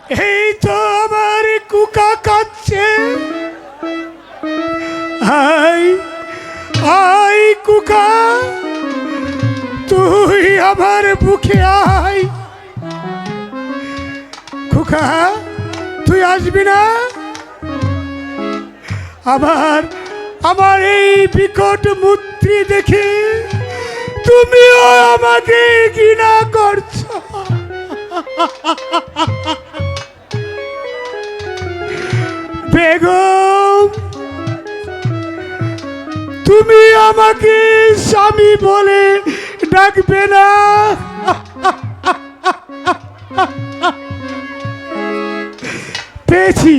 এই তো আমার কুকা কাচ্ছে। আই আই কুকা, তুই আমার বুকে আয়। কুকা, তুই আসবি না? আমার এই বিকট মূর্তি দেখে তুমিও আমাকে ঘৃণা করছো। বেগম, তুমি আমাকে স্বামী বলে ডাকবে না? পেয়েছি,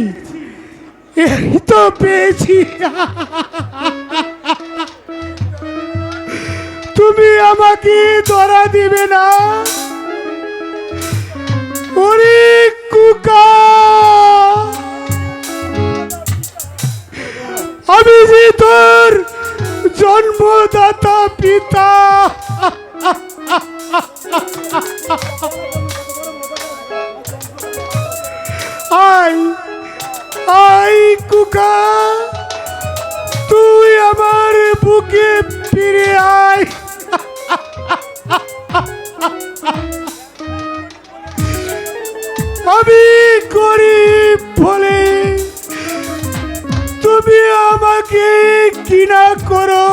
এই তো পেয়েছি। তুমি আমাকে ধরা দিবে না? ওরে কুকা, আমি যে তোর জন্মদাতা পিতা। আয় আয় কুকা, তুই আমার বুকে ফিরে আয়। আমি গরিব বলে তুমি আমাকে ঘৃণা করো।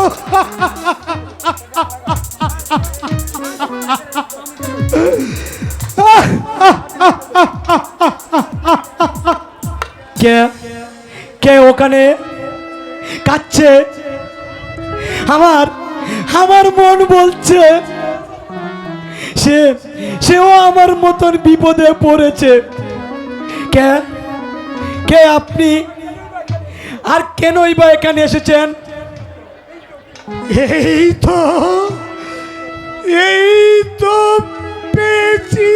কে কে ওখানে কাচ্ছে? আমার মন বলছে সেও আমার মতন বিপদে পড়েছে। কে কে আপনি? আর কেনই বা এখানে এসেছেন? এই তো পেয়েছি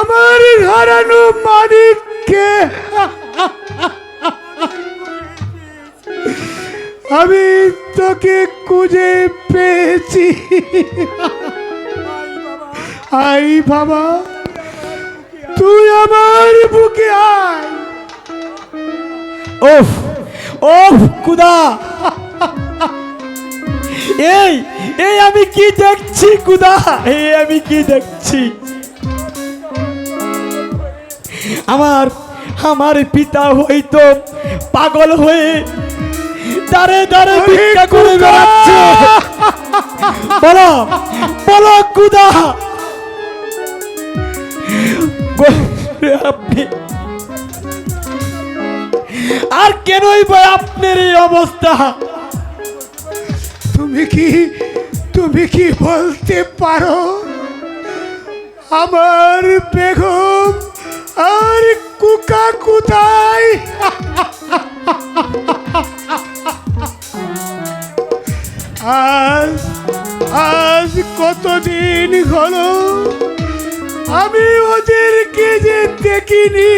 আমার হারানো মানিককে। আমি তোকে খুঁজে পেয়েছি। আই বাবা, তুই আমার বুকে আয়। ওফ ওফ খুদা, এই এই আমি কি দেখছি খুদা? এই আমি কি দেখছি? আমার পিতা হয়তো পাগল হয়ে দাঁড়ে দাঁড়ে ভিক্ষা করে বেড়াচ্ছে। বলো বলো খুদা, আপনি আর কেনই বা আপনার এই অবস্থা? তুমি কি বলতে পারো আমার বেগম আর কুকা কোথায়? আজ কতদিন হলো আমি ওদেরকে যে দেখিনি।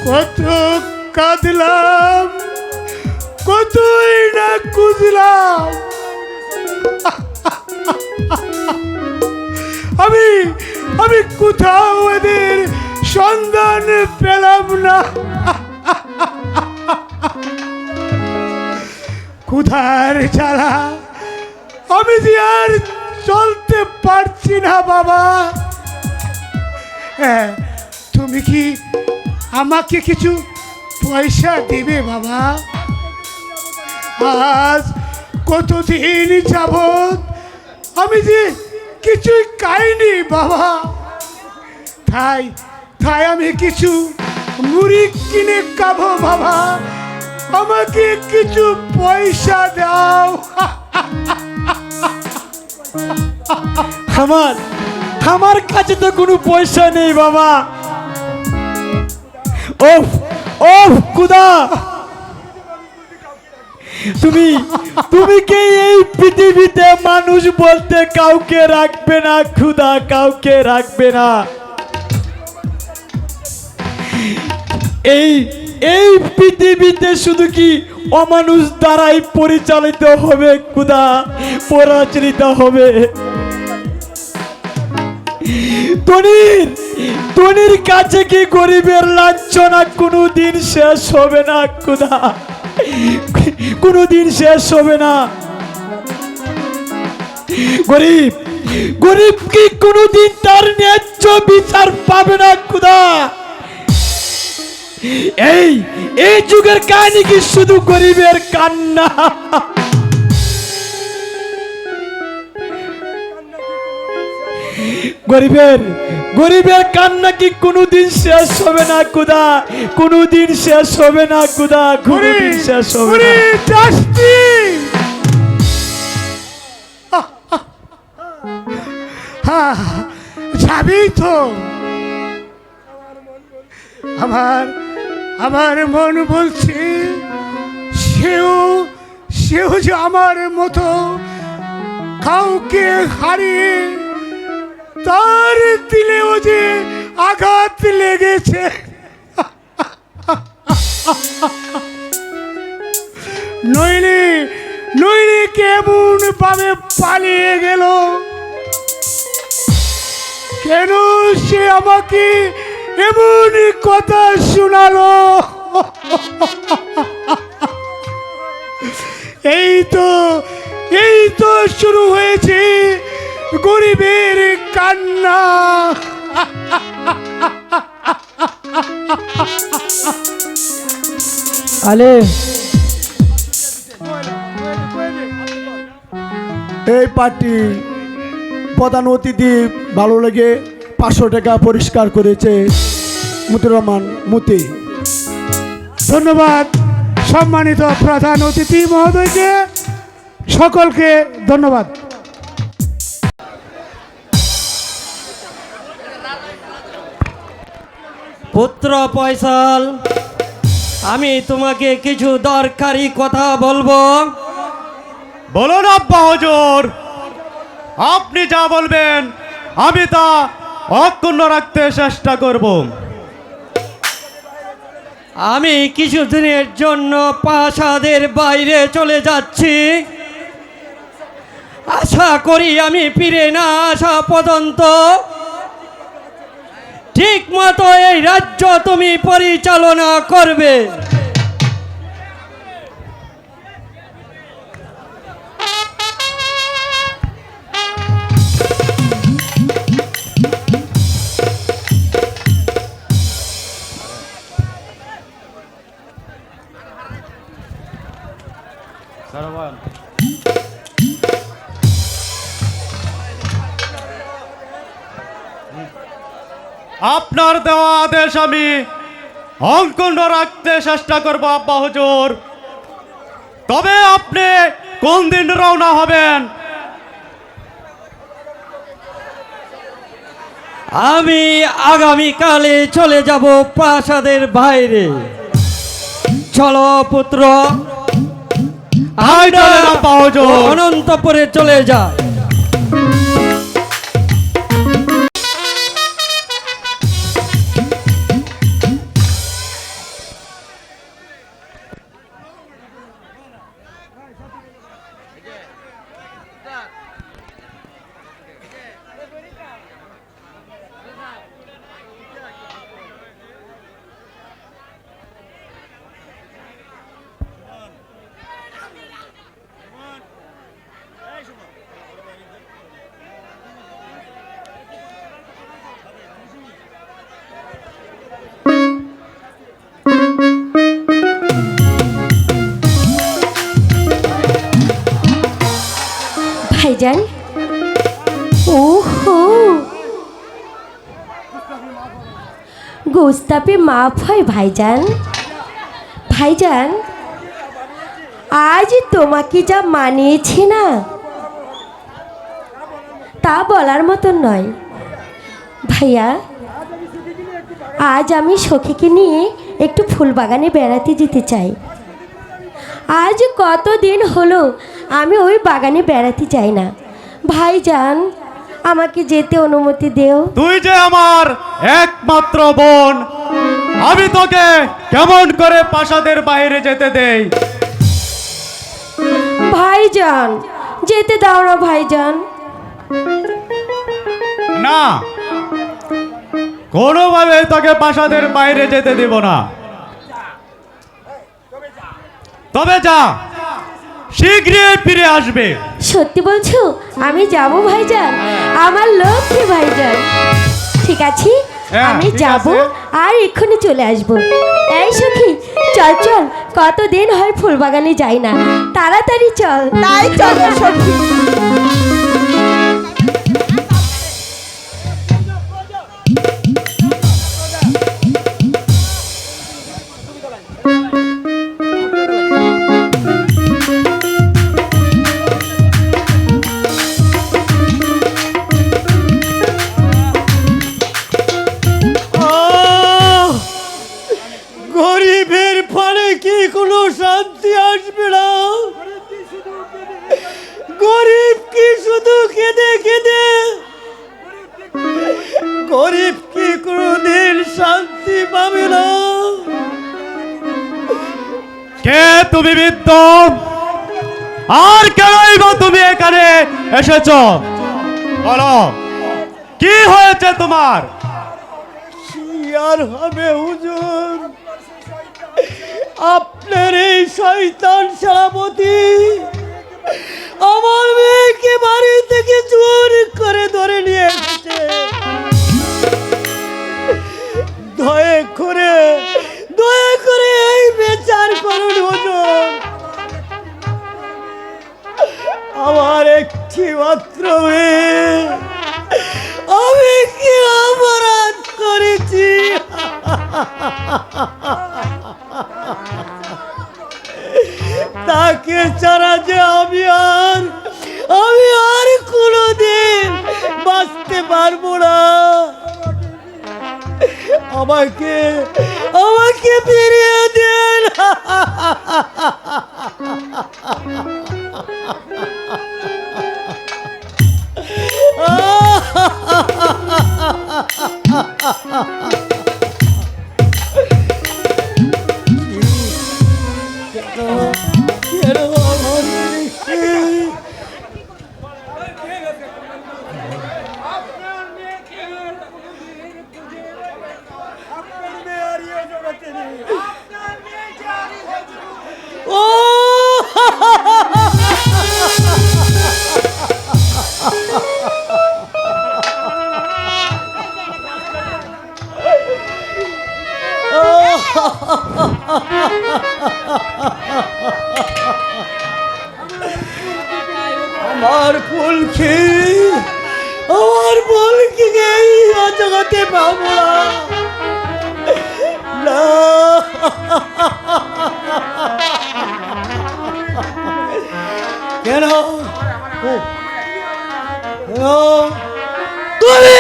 কত কাঁদলাম, কতই না খুঁজলাম। আমি কোথাও এদের সন্ধান পেলাম না। ক্ষুধার জ্বালা আমি যে আর চলতে পারছি না বাবা। হ্যাঁ, তুমি কি আমাকে কিছু পয়সা দিবে বাবা? আজ কতদিন যাবত আমি যে কিছুই খাইনি বাবা। তাই আমি কিছু মুড়ি কিনে খাবো বাবা। আমাকে কিছু পয়সা দাও। আমার কাছে তো কোনো পয়সা নেই বাবা। ওফ ওফ খুদা, তুমি কি এই পৃথিবীতে মানুষ বলতে কাউকে রাখবে না খুদা? কাউকে রাখবে না। এই পৃথিবীতে শুধু কি অমানুষ দ্বারাই পরিচালিত হবে খুদা, পরিচালিত হবে। টনির টনির কাছে কি গরিবের লাঞ্ছনা কোনোদিন শেষ হবে না খোদা, কোনোদিন শেষ হবে না। গরিব গরিব কি কোনোদিন তার ন্যায্য বিচার পাবে না খোদা। এই এই যুগের কাহিনী কি শুধু গরিবের কান্না? গরিবের গরিবের কান্না কি কোনোদিন শেষ হবে না খোদা, কোনোদিন শেষ হবে না খোদা, কোনোদিন শেষ হবে না। যাবি তো? আমার আমার মন বলছে সেও সেও যে আমার মতো কাউকে হারিয়ে তার দিলেও যে আঘাত লেগেছে। নইলে নইলে কেমন ভাবে পালিয়ে গেল? কেন সে আমাকে এমন কথা শোনালো? এই তো শুরু হয়েছে গরিবের কান্না। আলে এই পার্টি প্রধান অতিথি ভালো লেগে 500 টাকা পরিষ্কার করেছে মতিউর রহমান মতি। ধন্যবাদ সম্মানিত প্রধান অতিথি মহোদয়কে, সকলকে ধন্যবাদ। পুত্র ফয়সাল, আমি তোমাকে কিছু দরকারি কথা বলবো। বলুন আব্বা হুজুর, আপনি যা বলবেন আমি তা অক্ষুণ্ণ রাখতে চেষ্টা করব। আমি কিছুদিনের জন্য প্রাসাদের বাইরে চলে যাচ্ছি। আশা করি আমি ফিরে না আসা পর্যন্ত ঠিক মতো এই রাজ্য তুমি পরিচালনা করবে। আপনার দেওয়া আদেশ আমি অক্ষুণ্ণ রাখতে চেষ্টা করব আব্বা হুজুর। তবে আপনি কোন দিন রওনা হবেন? আমি আগামীকালে চলে যাব প্রাসাদের বাইরে। চলো পুত্র, তাই চলেন আব্বা হুজুর। অনন্তপুরে চলে যায়। ভাইজান, ওহো, গোস্তাপে মাফ হয় ভাইজান। ভাইজান, আজ তোমাকে যা মানিয়েছে না, তা বলার মতন নয়। ভাইয়া, আজ আমি সখীকে নিয়ে একটু ফুল বাগানে বেড়াতে যেতে চাই। আজ কতদিন হলো আমি ওই বাগানে বেড়াতে যাই না। ভাইজান, আমাকে যেতে অনুমতি দেও। তুই যে আমার একমাত্র বোন, আমি তোকে কেমন করে প্রাসাদের বাইরে যেতে দেই? ভাইজান, যেতে দাও না ভাইজান। না, কোনোভাবে তোকে প্রাসাদের বাইরে যেতে দেব না। তবে যা, শীঘ্রই ফিরে আসবে। সত্যি বলছো? আমি যাব ভাইজান, আমার লক্ষ্মী ভাইজান। ঠিক আছে, হ্যাঁ, আমি ঠিক যাব আছে। আর এক্ষুনি চলে আসব। এই সখী, চল চল, কতদিন হয় ফুলবাগানে যাই না, তাড়াতাড়ি চল। তাই চলো সখী। গরিবের পারে কি কোনো শান্তি আসবে না? গরিব কি শুধু কেঁদে কেঁদে, গরিব কি কোনোদিন শান্তি পাবে না? কে তুমি বৃদ্ধ? আর কেনই বা তুমি এখানে এসেছ? বলো, কি হয়েছে তোমার? কি আর হবে হুজুর, আপনার এই শয়তান সেনাপতি আমার মেয়েকে বাড়ি থেকে চোর করে ধরে নিয়ে এসেছে। দয়া করে এই বিচার করুন হুজুর। আমার একটি মাত্র মেয়ে, আমি কি অপরাধ করেছি? তাকে ছাড়া যে আমি আর কোনোদিন বাঁচতে পারবো না। আমাকে ফিরিয়ে দেন। আমার ফুলকি এই জগতে পাবো না। কেন তুমি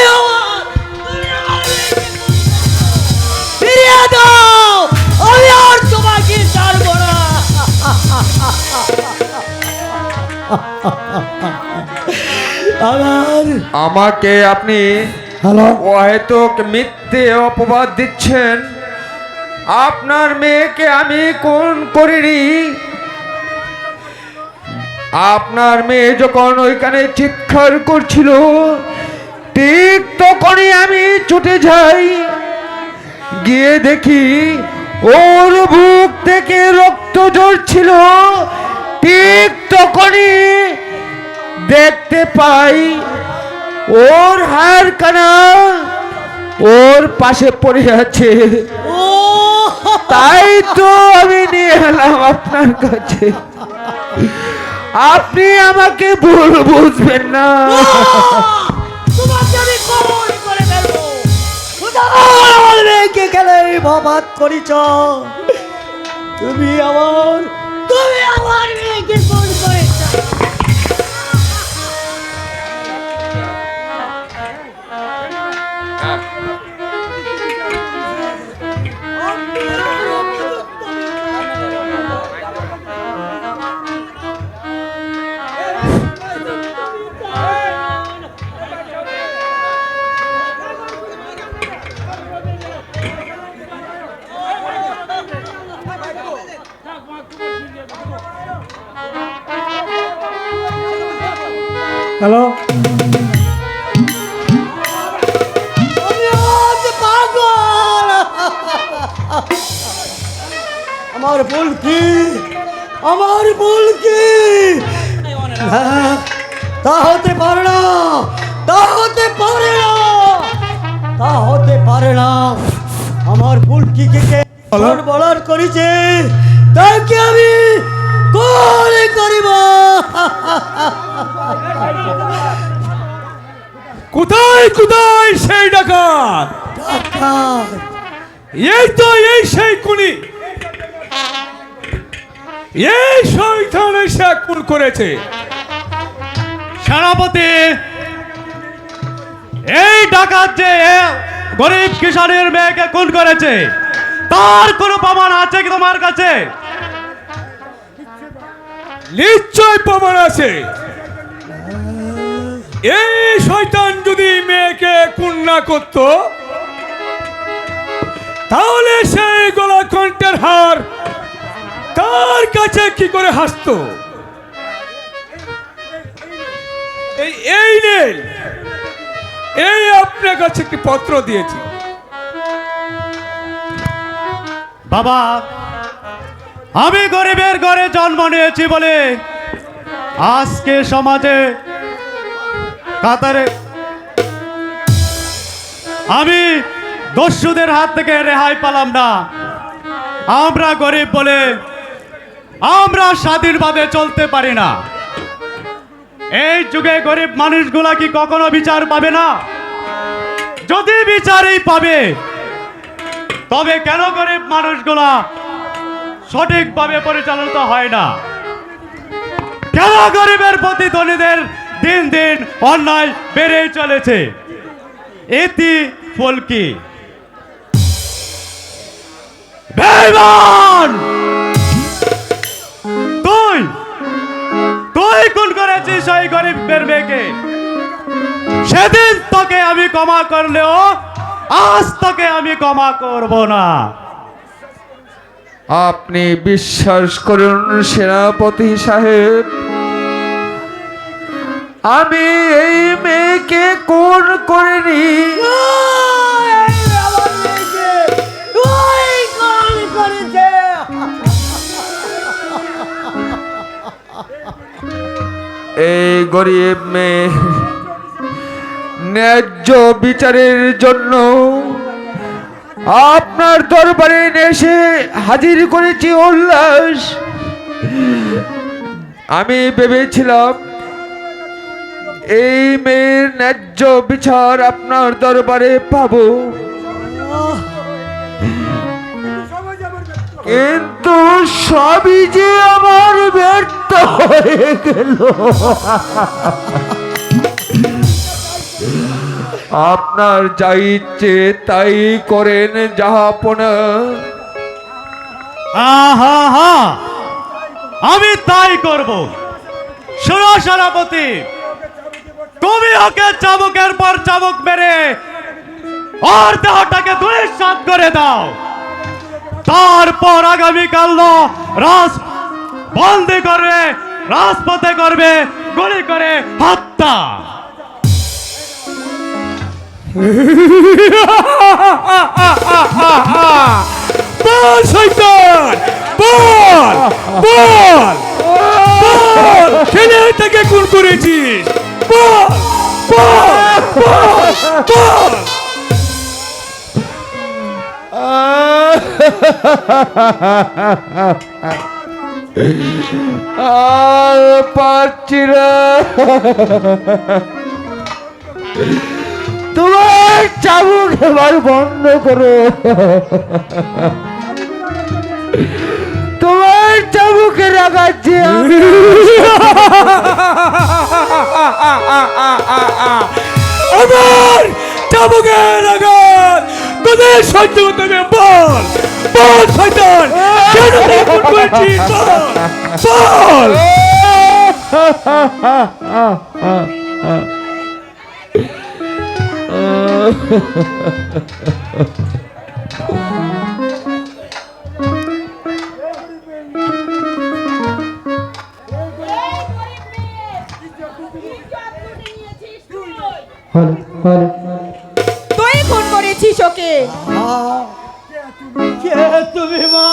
ফিরিয়ে দাও, আমি আর তোমাকে ছাড়বো না। আমাকে আপনি হ্যালো, অহেতুক মিথ্যে অপবাদ দিচ্ছেন। আপনার মেয়েকে আমি খুন করিনি। আপনার মেয়ে যখন ওইখানে চিৎকার করছিল, ঠিক তখনই আমি ছুটে যাই, গিয়ে দেখি ওর বুক থেকে রক্ত ঝরছিল। ঠিক তখনই দেখতে পাই ওর হাড় কানা ওর পাশে পড়ে আছে। তাই তো আমি নিয়ে এলাম আপনার কাছে। আপনি আমাকে ভুল বুঝবেন না। তোমাকে আমি কবর করে ফেলবো। আমার মেয়েকে খেলে বরবাদ করিছ। তুমি আমার মেয়েকে খুন করেছ। হ্যালো, আমি আজ আমার ভুল কি? আমার ভুল কি? হ্যাঁ, তা হতে পারে না, তা হতে পারে না, তা হতে পারে না। আমার ভুল কি কে বলার করেছে, তাকে আমি করে করিব। কোথায় কোথায় সেই ডাকাত? ডাকাত এই তো, এই সেই খুনি, এই শয়তান এসে খুন করেছে। সেনাপতি, এই ডাকাত যে গরিব কিষানের মেয়েকে খুন করেছে, তার কোনো প্রমাণ আছে কি তোমার কাছে? নিশ্চয় প্রমাণ আছে। এই শয়তান যদি মেয়েকে খুন না করত, তাহলে সেই গলা কণ্ঠের হার তার কাছে কি করে হাসতো? এই নেই, এই আপনার কাছে একটি পত্র দিয়েছি। বাবা, আমি গরিবের ঘরে জন্ম নিয়েছি বলে আজকে সমাজে কাতারে আমি দস্যুদের হাত থেকে রেহাই পেলাম না। আমরা গরিব বলে আমরা স্বাধীনভাবে চলতে পারি না। এই যুগে গরিব মানুষগুলা কি কখনো বিচার পাবে না? যদি বিচারই পাবে, তবে কেন গরিব মানুষগুলা সঠিকভাবে পরিচালিত হয় না? কেন গরিবের প্রতি ধনীদের দিন দিন অন্যায় বেড়েই চলেছে? এটি ফল কি? বেঈমান! তুই খুন করেছিস ওই গরিবের মেয়েকে। সেদিন তোকে আমি ক্ষমা করলেও আজ তোকে আমি ক্ষমা করব না। আপনি বিশ্বাস করুন সেনাপতি সাহেব, আমি এই মেয়েকে খুন করিনি। এই গরিব মেয়ে ন্যায্য বিচারের জন্য আপনার দরবারে এসে হাজির করেছি উল্লাস। আমি ভেবেছিলাম এই মেয়ের ন্যায্য বিচার আপনার দরবারে পাবো, কিন্তু সবই যে আমার ব্যর্থ হয়ে গেল। আপনার যা ইচ্ছে তাই করেন জাহাপনা। আহা, আমি তাই করব। শোনো সেনাপতি, তুমি ওকে চাবুকের পর চাবুক মেরে ওর দেহটাকে ধূলিসাৎ করে দাও। তারপর আগামীকাল রাজ বন্দি করবে, রাজপথে করবে গুলি করে হত্যা। বল শয়তান, বল বল বল, ছেলে থেকে খুন করেছিস, বল বল বল বল। আর পারছি না, তোমার চাবুক এবার বন্ধ করো, তোমার চাবুকে লাগাচ্ছি। আমার চাবুকে লাগান, তোদের সহ্য করতে হবে। বল বল শয়তান, কেন তুই খুন করেছিস? বল তুই খুন করেছিস ওকে? কে তুমি মা?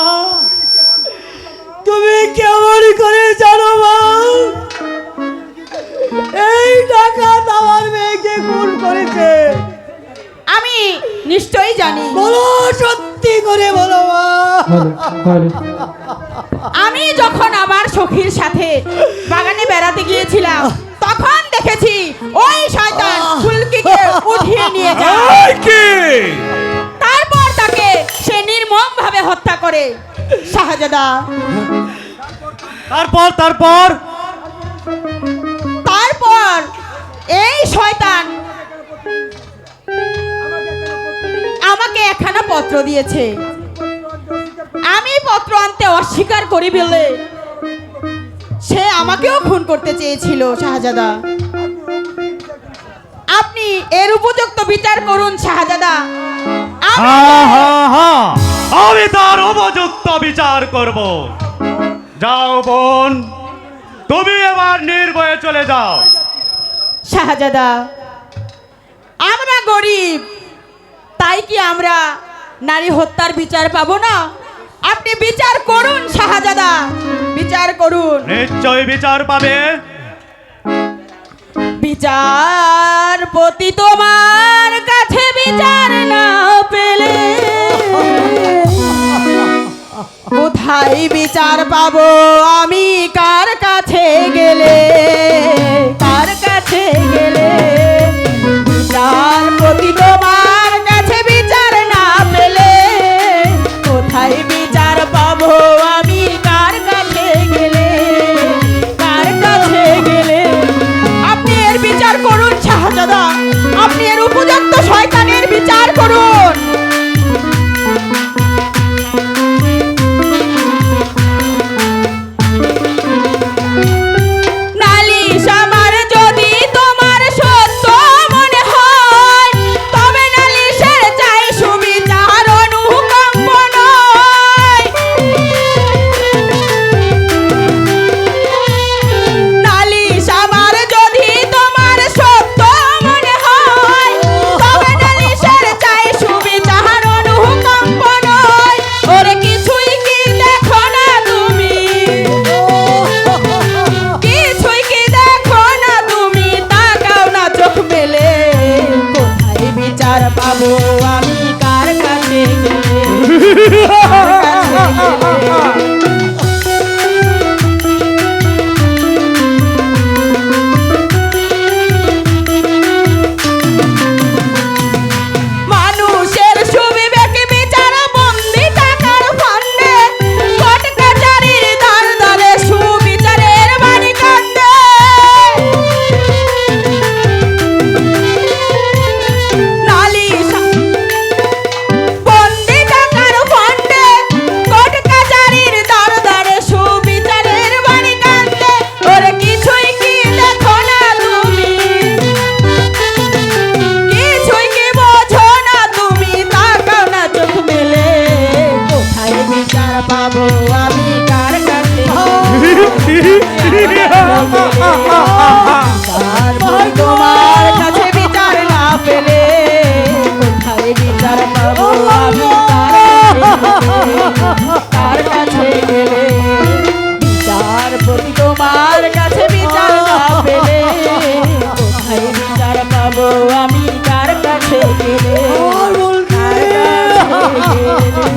তুমি কেমন করে জানো মা? এই ডাকাত আমার মেয়েকে খুন করেছে। আমি নিশ্চয়ই জানি। বলো, সত্যি করে বলো মা। আমি যখন আমার সখীর সাথে বাগানে বেড়াতে গিয়েছিলাম তখন দেখেছি ওই শয়তান ফুলকিকে উঠিয়ে নিয়ে যায়। তারপর তাকে সে নির্মমভাবে হত্যা করে। শাহজাদা, তারপর তারপর তারপর এই শয়তান আমাকে একখানা পত্র দিয়েছে। আমি পত্র আনতে অস্বীকার করি বলে সে আমাকেও খুন করতে চেয়েছিল। শাহজাদা, আপনি এর উপযুক্ত বিচার করুন। শাহজাদা, আমি তার উপযুক্ত বিচার করব। যাও বোন, তুমি এবার নির্ভয়ে চলে যাও। শাহজাদা, আমরা গরিব, তাই কি আমরা নারী হত্যার বিচার পাবো না? আপনি বিচার করুন শাহজাদা, বিচার করুন। নিশ্চয় বিচার পাবে। বিচারপতি তোমার কাছে বিচার না পেলে কোথায় বিচার পাবো আমি? কার কাছে গেলে, কার কাছে গেলে? বিচারপতি তোমার কাছে বিচার না পেলে কোথায় বিচার পাবো আমি? কার কাছে গেলে, কার কাছে গেলে? আপনি এর বিচার করুন শাহজাদা, আপনি এর উপযুক্ত শয়তানের বিচার করুন। নালিশ আমার যদি তোমার সত্য মনে হয় তবে নালিশের চাই সুবিচার অনুকম্প নয়। নালিশ আমার যদি তোমার সত্য মনে হয় তবে নালিশের চাই সুবিচার অনুকম্প নয়। ওরে কিছুই কি দেখো না তুমি, কিছুই কি দেখো না তুমি? তাকাও না চোখ মেলে, কোথায় বিচার পাবো আমি? কার কাছে গেলে, কার কাছে গেলে? মানুষের সুবিবেক বিচার বন্দি টাকার ফান্ডে, কোর্ট কাচারির দ্বার দ্বারে সুবিচারের বাণী কান্দে। নালিশ বন্দি টাকার ফান্ডে, কোর্ট কাচারির দ্বার দ্বারে সুবিচারের বাণী কান্দে। ওরে কিছুই কি দেখো না তুমি, কিছুই কি বোঝো না তুমি? তাকাও না চোখ মেলে, কোথায় বিচার পাবো আমি? কার কাছে? তোমার কাছে বিচার না পেলে কোথায় বিচার পাবো আমি? কার কাছে গেলে? বিচারপতি তোমার কাছে বিচার না পেলে কোথায় বিচার পাবো আমি? কার কাছে গেলে, কার কাছে গেলে?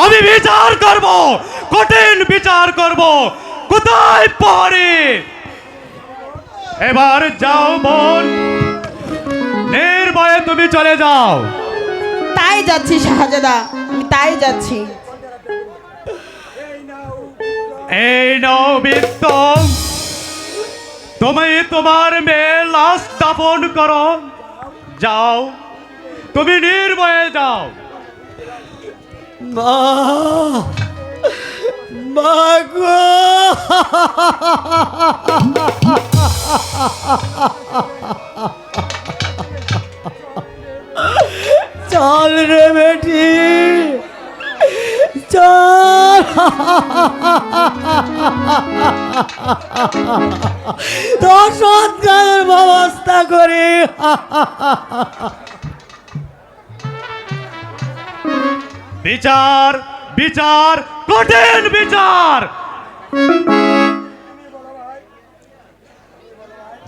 আমি বিচার করব, কঠিন বিচার করব। কোথায় পারি? এবার যাও বোন, নির্ভয়ে তুমি চলে যাও। তাই যাচ্ছি শাহজাদা, আমি তাই যাচ্ছি। এই নাও বৃত্ত, তুমি তোমার মেয়ে লাশ দাফন করো। যাও, তুমি নির্ভয়ে যাও। মা, মা গো, চল রে বেটি, চল। তোর সৎকারের ব্যবস্থা করি। বিচার বিচার কঠিন বিচার।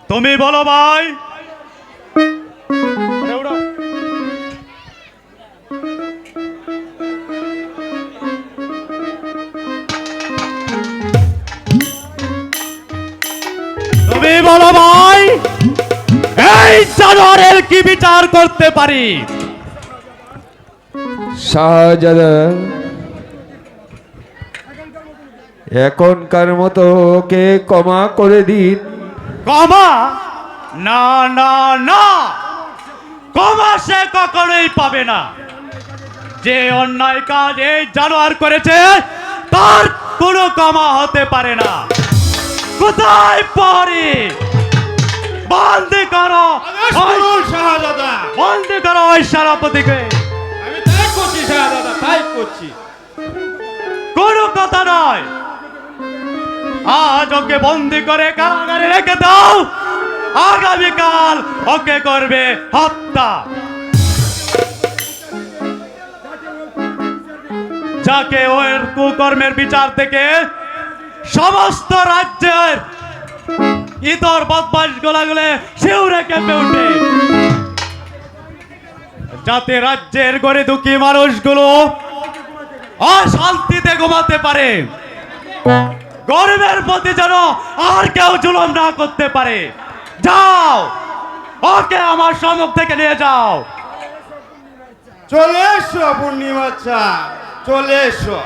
তুমি বলো ভাই। তুমি বলো ভাই, এই জানোয়ারের কি বিচার করতে পারি? শাহজালাল, এখনকার মতো ওকে ক্ষমা করে দিন। ক্ষমা? না না না, ক্ষমা সে কখনোই পাবে না। যে অন্যায় কাজ এই জানোয়ার করেছে তার কোনো ক্ষমা হতে পারে না। কোথায় পারি? বন্দি করো, বন্দি করো ওই সেনাপতিকে। আমি তাই করছি শাহজাদা, তাই করছি। কোনো কথা নয়, আজ ওকে বন্দি করে কারাগারে রেখে দাও, আগামীকাল ওকে করবে হত্যা। যাকে ওর কুকর্মের বিচার থেকে সমস্ত রাজ্যের ইতর বদমাশ গোলাগুলো শিউরে কেঁপে উঠে, যাতে রাজ্যের গরিব দুঃখী মানুষগুলো অশান্তিতে ঘুমাতে পারে, গরিবের প্রতি যেন আর কেউ জুলুম না করতে পারে। যাও, ওকে আমার সম্মুখ থেকে নিয়ে যাও। চলে এসো পূর্ণিমা চা, চলে এসো।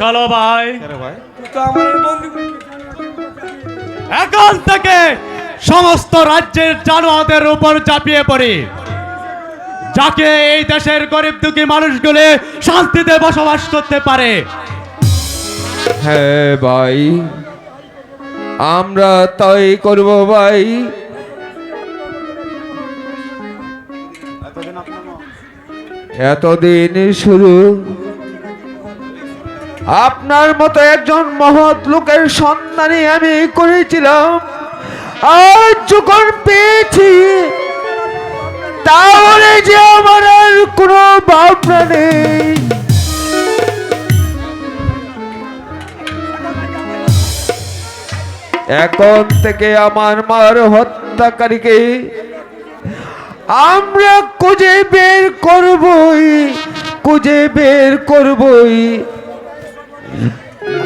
চলো ভাই, তুই তো আমার বন্ধু। এখন থেকে সমস্ত রাজ্যের জানোয়ারদের উপর চাপিয়ে পড়ি, যাকে এই দেশের গরিব দুঃখী মানুষগুলো শান্তিতে বসবাস করতে পারে। হ্যাঁ ভাই, আমরা তাই করব ভাই। এতদিন শুরু আপনার মতো একজন মহৎ লোকের সন্ধানে আমি করেছিলাম, আজ যখন পেয়েছি তাহলে যে আমার আর কোনো ভাবনা নেই। এখন থেকে আমার মার হত্যাকারীকে আমরা খুঁজে বের করবই, খুঁজে বের করবই।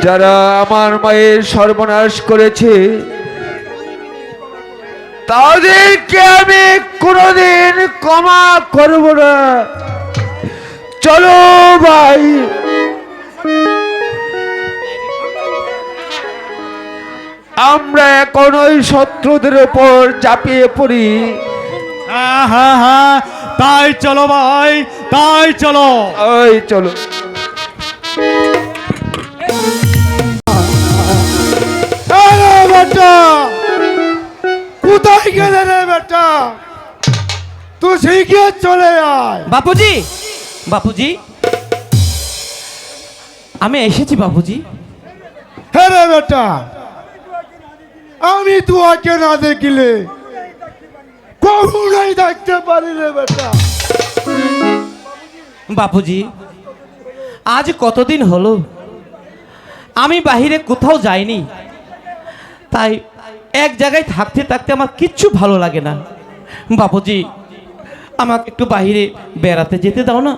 যারা আমার মায়ের সর্বনাশ করেছে তাদেরকে আমি কোনোদিন ক্ষমা করব না। চলো ভাই। আমরা এখন ওই শত্রুদের উপর চাপিয়ে পড়ি। হ্যাঁ হ্যাঁ হ্যাঁ, তাই চলো ভাই, তাই চলো। ওই চলো। আরে বেটা, কোথায় গেলে রে বেটা? তুই শিখিয়ে চলে আয়। বাপুজি, বাপুজি, আমি এসেছি বাপুজি। হ্যাঁ রে বেটা, আমি তোমাকে না দেখিলে কখনোই দেখতে পারি রে বেটা। বাপুজি, আজ কতদিন হলো আমি বাহিরে কোথাও যাইনি, তাই এক জায়গায় থাকতে থাকতে আমার কিচ্ছু ভালো লাগে না। বাপুজি, আমাকে একটু বাহিরে বেড়াতে যেতে দাও না,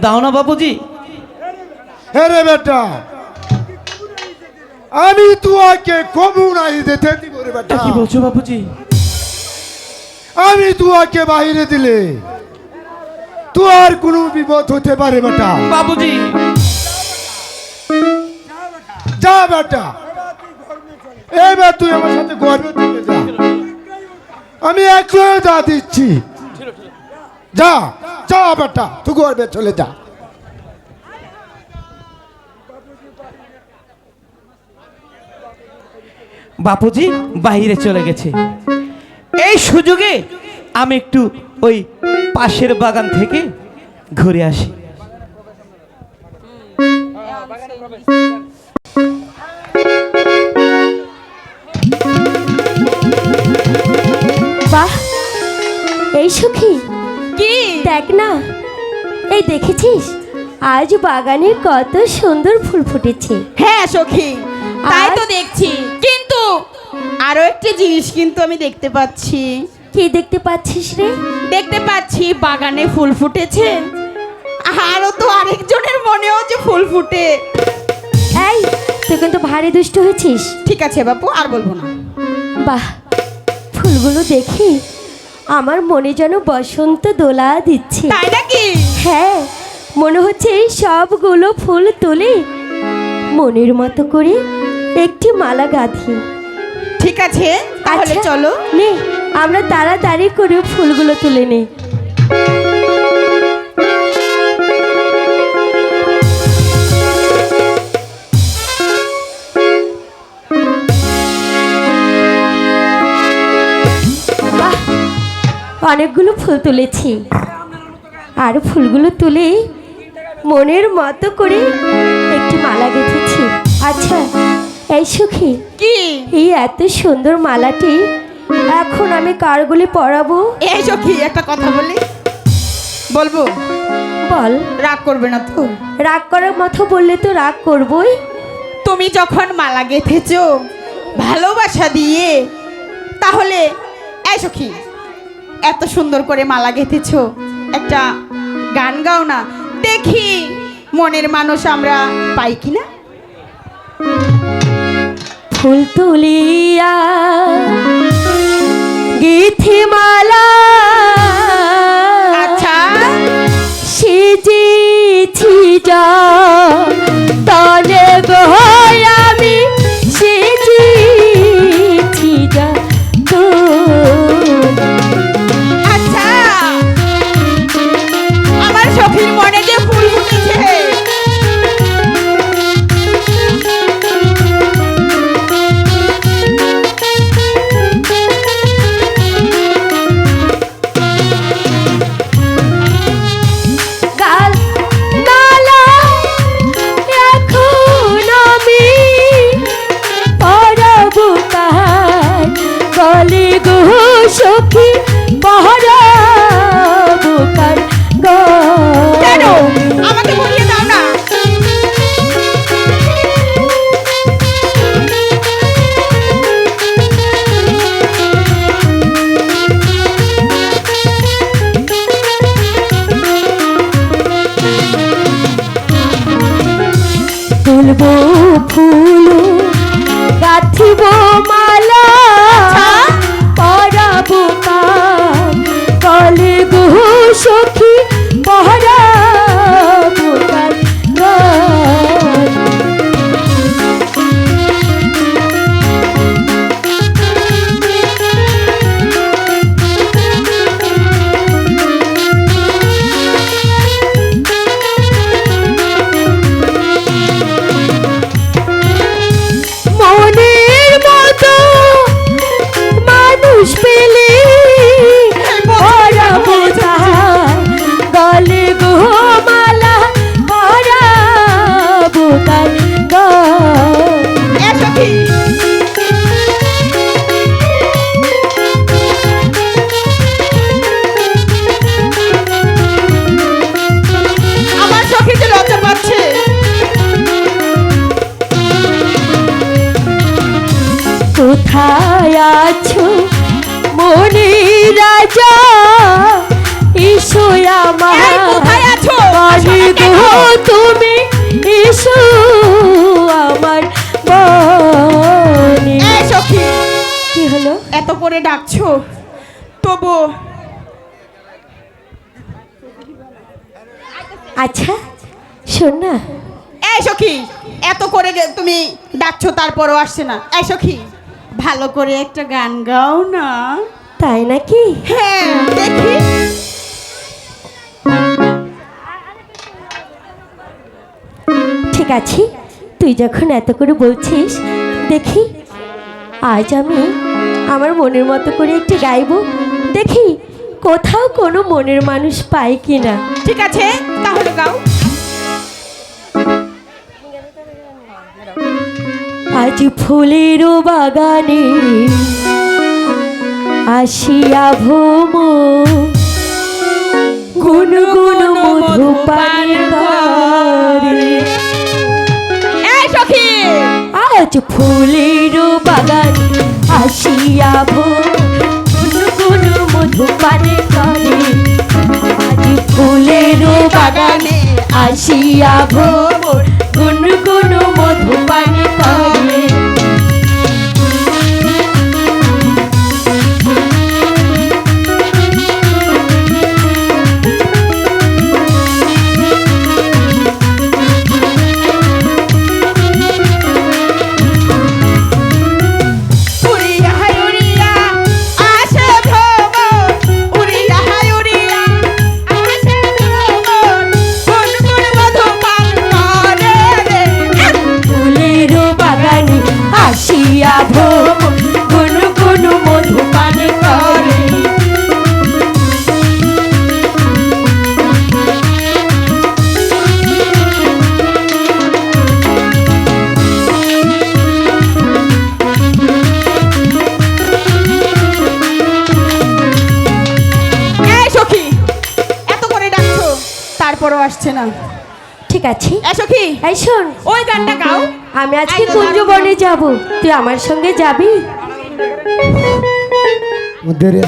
দাও না বাপুজি। হ্যাঁ রে বেটা, আমি তোমাকে কখনোই যেতে দিব রে বেটা। কি বলছো বাপুজি? আমি তোমাকে বাইরে দিলে তোমার কোনো বিপদ হতে পারে বেটা। বাপুজি, যা বেটা, এবার তুই আমার সাথে গর্বে চলে যা, আমি একজন যা দিচ্ছি। যা যা বেটা, তুই গর্বে চলে যা। বাপুজি বাইরে চলে গেছে, এই সুযোগে আমি একটু ওই পাশের বাগান থেকে ঘুরে আসি। বাহ, এই সখী, কি? দেখ না, এই দেখেছিস আজ বাগানে কত সুন্দর ফুল ফুটেছে। হ্যাঁ সখী, তাই তো আর? দেখছি, কিন্তু আরো একটা জিনিস কিন্তু আমি দেখতে পাচ্ছি। কি দেখতে পাচ্ছিস রে? দেখতে পাচ্ছি বাগানে ফুল ফুটেছে, আরো তো আরেকজনের মনেও যে ফুল ফুটে। এই, তুই কিন্তু ভারী দুষ্ট হয়েছিস। ঠিক আছে বাপু, আর বলবো না। বাহ, ফুলগুলো দেখি আমার মনে যেন বসন্ত দোলা দিচ্ছে। তাই নাকি? হ্যাঁ, মনে হচ্ছে এই সবগুলো ফুল তুলে মনের মতো করে একটি মালা গাঁথি। ঠিক আছে, তাহলে আচ্ছা, চলো। নে, আমরা তাড়াতাড়ি করে ফুলগুলো তুলে নে। বাহ, অনেকগুলো ফুল তুলেছি, আর ফুলগুলো তুলে মনের মতো করে একটি মালা গেঁথেছি। আচ্ছা এই সুখী, কি? এই এত সুন্দর মালাটি এখন আমি কার গলে পরাবো? এই সখী, একটা কথা বলি, বলবো? বল। রাগ করবে না তো? রাগ করার মতো বললে তো রাগ করবই। তুমি যখন মালা গেঁথেছো ভালোবাসা দিয়ে, তাহলে এই সখী, এত সুন্দর করে মালা গেঁথেছো, একটা গান গাও না, দেখি মনের মানুষ আমরা পাই কিনা। ফুল তুলিয়া গেথে মালা, আচ্ছা, সেজেছি যা তনে গো আমি, সেজেছি যা তো। আচ্ছা, আমার সখীর মনে যে ফুল ফুটেছে, গাল মালা এখন আমি পরাবো কার গলে গো সখী, পরাবো কার কেন গলে। আমাকে বলিয়ে দাও না। তুলবো ফুল গাঁথিব মালা, পরাবো কার গলে গো সখী, পরাবো কার গলে। মনের মতো মানুষ পেলে পরাবো তার গলে গো মালা, পরাবো তার গলে। এই সখী, আমার সখী যে লজ্জা পাচ্ছে। কোথায় আছো মনে রাজা, এসো আমার এই, কোথায় আছো? বাড়ি গো তুমি, এসো আমার বনে। এই সখী, কি হলো? এত করে ডাকছো, তবু আচ্ছা শোন না, এই সখী, এত করে তুমি ডাকছো তারপরও আসছে না। এই সখী, ভালো করে একটা গান গাও না। তাই নাকি? হ্যাঁ, দেখি। ঠিক আছে, তুই যখন এত করে বলছিস, দেখি আজ আমি আমার মনের মতো করে একটু গাইবো, দেখি কোথাও কোনো মনের মানুষ পাই কিনা। ঠিক আছে, তাহলে গাও। আজ ফুলের বাগানে আসিয়া ভোম গুন গুন মধু পান করে। এই সখী আজ ফুলের বাগান আসিয়া ভোম গুন গুন মধু পান করে। আজ ফুলের বাগানে আসিয়া ভোম গুন গুন মধু পান করে। উড়িয়া হায় উড়িয়া আসে ভ্রমণ, উড়িয়া হায় উড়িয়া আসে ভ্রমণ, গুনগুন মধু পান করে রে। ফুলের বাগানে আসিয়া ভোম গুন গুন মধু পান করে। এই সখী এত করে ডাকছো তারপরও আসছে না। ঠিক আছে এই সখী এই শোন, ওই গানটা গাও। আমি আজকে একদম কুঞ্জবনে যাব, তুই আমার সঙ্গে যাবি? মধ্যে রে।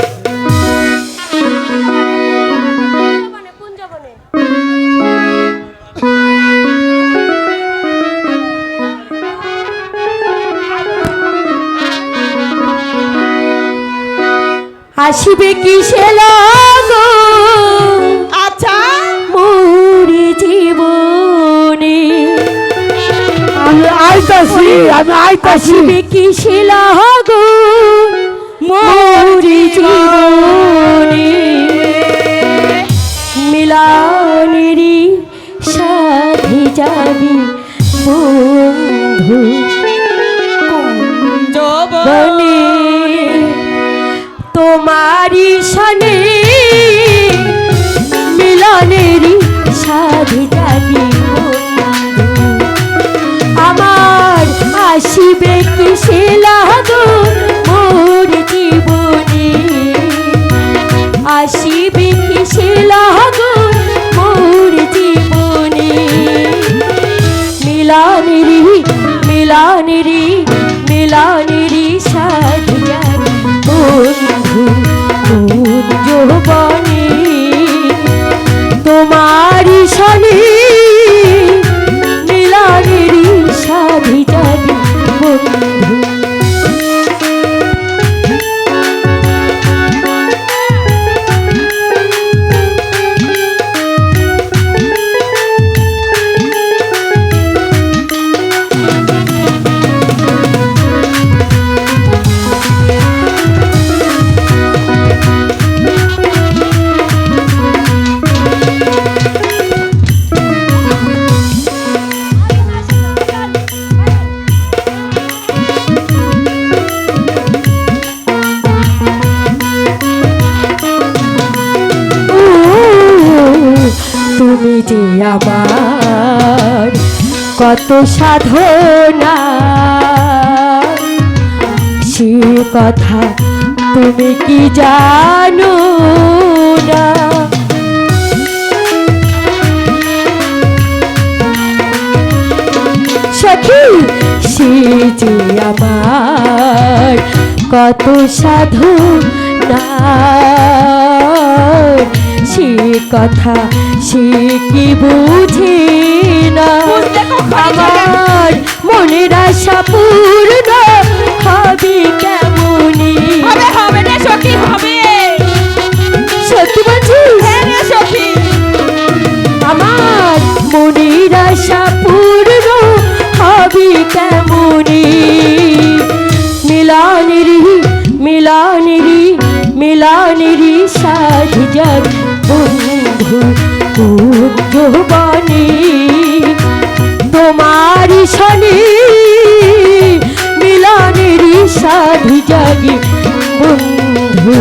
আসিবে কিসে লাগো আচ্ছা মোরে জীবনে। আমি আইতাছি, আমি আইতাছি। আসিবে কিসে লাগো মোরে জীবনে। মিলনেরই সাথে যাবি বন্ধু জব বনে। তোমারি সনে মিলনেরই সাথে যাবি বন্ধু। আমার আসিবে কিসে লাগো মোর জীবনে। আসিবে কিসে লাগো মোর জীবনে। মিলনেরই মিলনেরই মিলনেরই সাথে যাবি বন্ধু কুঞ্জবনে। তোমারি সনে মিলনেরই সাথে যাবি বন্ধু। তুমি যে আমার কত সাধনা, সে কথা তুমি কি জানো না। সখী সে যে আমার কত সাধনা, সে কথা সে কি বুঝে না। আমার মনের আশা পূর্ণ হবে কেমনি। হবে হবে রে সখী হবে। সত্যি বলছিস? হ্যাঁ রে সখী। আমার মনের আশা পূর্ণ হবে কেমনি। মিলনেরই মিলনেরই মিলনেরই সাথে যাবি বন্ধু কুঞ্জবনে। তোমারি সনে মিলনেরই সাথে যাবি বন্ধু।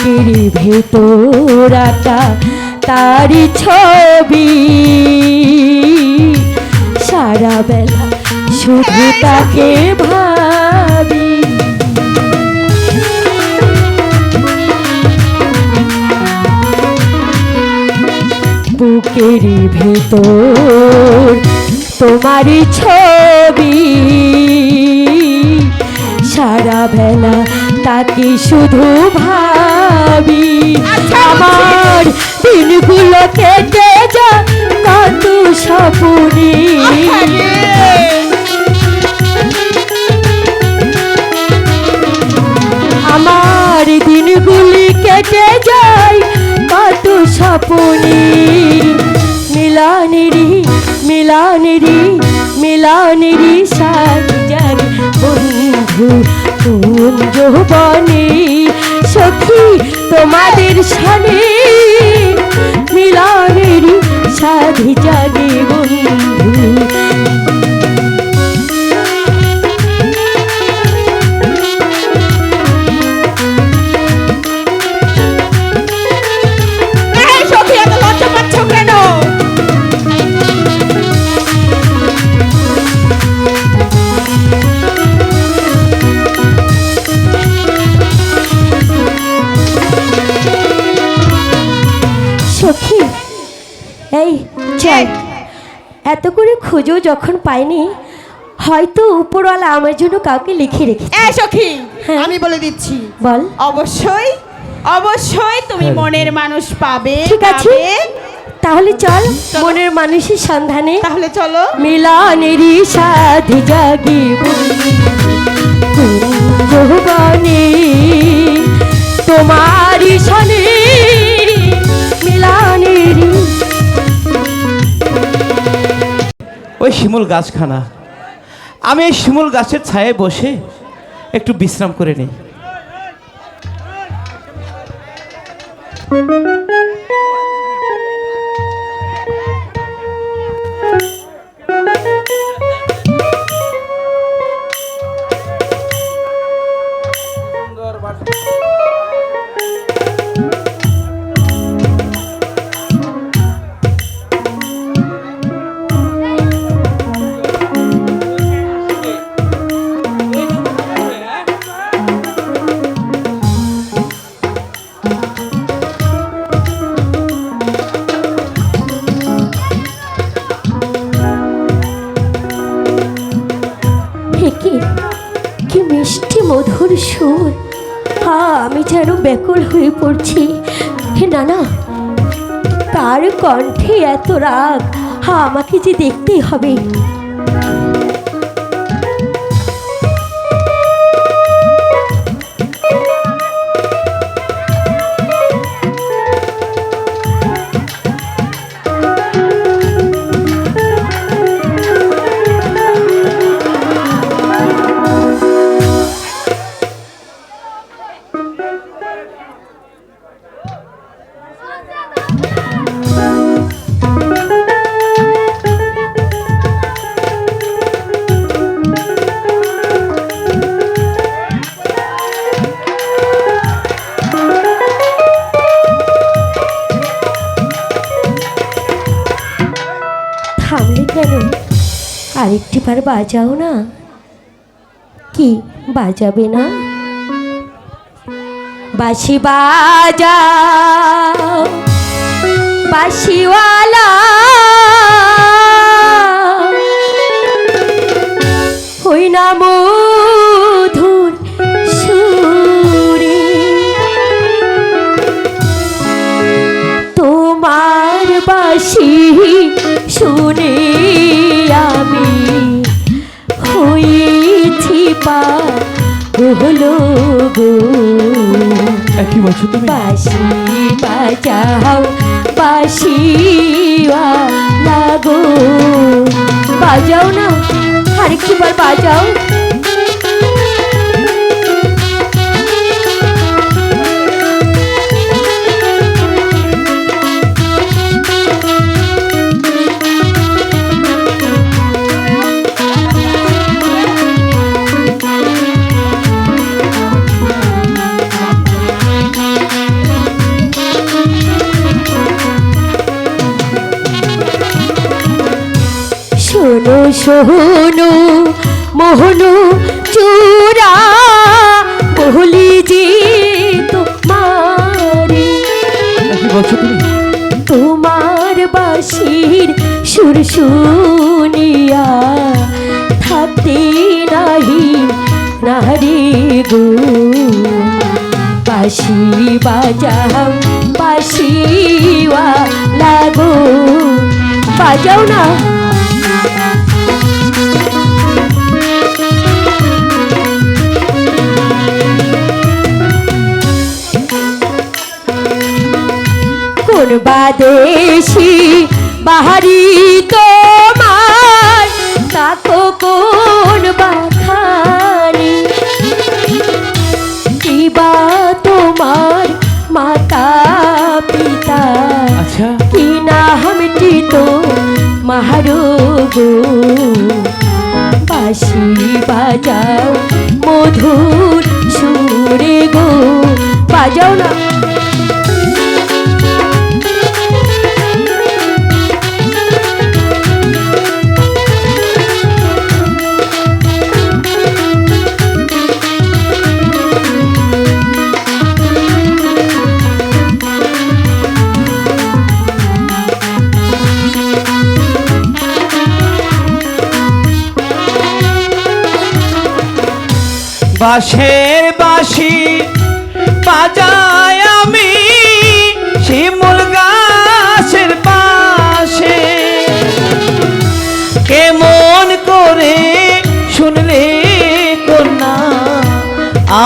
বুকের ভেতর আঁকা তারি ছবি, সারা বেলা শুধু তাকে ভাবি। বুকের ভেতর তোমারই ছবি, সারা বেলা তাকে শুধু ভাবি। আমার দিনগুলো কেটে যা কত স্বপ্নে, আমার দিনগুলি কেটে যায় কত স্বপ্নে। মিলনেরি মিলনেরি মিলনেরি সাথ জাগে বন্ধু কোন যৌবনে, সখী তোমাদের সানে মিলনেরি সাথ জাগে বন্ধু। এই সখী, এত লজ্জা পাচ্ছ কেন? সখী এই চল, এত করে খুঁজো যখন পাইনি, হয়তো উপরওয়ালা আমার জন্য কাউকে লিখে রেখেছে। এই সখী, হ্যাঁ। আমি বলে দিচ্ছি, বল। অবশ্যই অবশ্যই তুমি মনের মানুষ পাবে। ঠিক আছে, পাবে। তাহলে চল মনের মানুষের সন্ধানে। তাহলে চলো। মিলনেরি সাথ জাগে যৌবনে, তোমারি সনে মিলনেরি। ওই শিমুল গাছখানা, আমি এই শিমুল গাছের ছায়ায় বসে একটু বিশ্রাম করে নিই। কি মিষ্টি মধুর সুর, আমি যেন ব্যাকুল হয়ে পড়ছি। হে নানা, কার কণ্ঠে এত রাগ, আমাকে যে দেখতেই হবে। থামলে কেন? আরেকটি বার বাজাও না। কি বাজাবে না? বাঁশি বাজাও বাঁশিওয়ালা, হই না মধুর সুরে, তোমার বাঁশি শুনে আমি হয়েছি পাগল গো। কি বলছো তুমি? বাঁশি বাজাও বাঁশিওয়ালা গো, বাজাও না, আরেকটু বার বাজাও। সোহনু মোহনু চূড়া বহলি যে তোমারি কি বলছো তুমি? তোমার বাঁশির সুর শুনিয়া থাকতে নাহি নারী গো বাঁশি বাজাও বাঁশিওয়া লাগো বাজাও না। কোন বাদেশি বাহারি তোমার তাকো কোন বাখানি কিবা তোমার মাতা পিতা আচ্ছা কি নামটি তো মাহারো গো বাঁশি বাজাও মধুর সুরে গো বাজাও না। বাঁশের বাঁশি বাজায় আমি শিমুল গাছের পাশে কেমন করে শুনলে কন্যা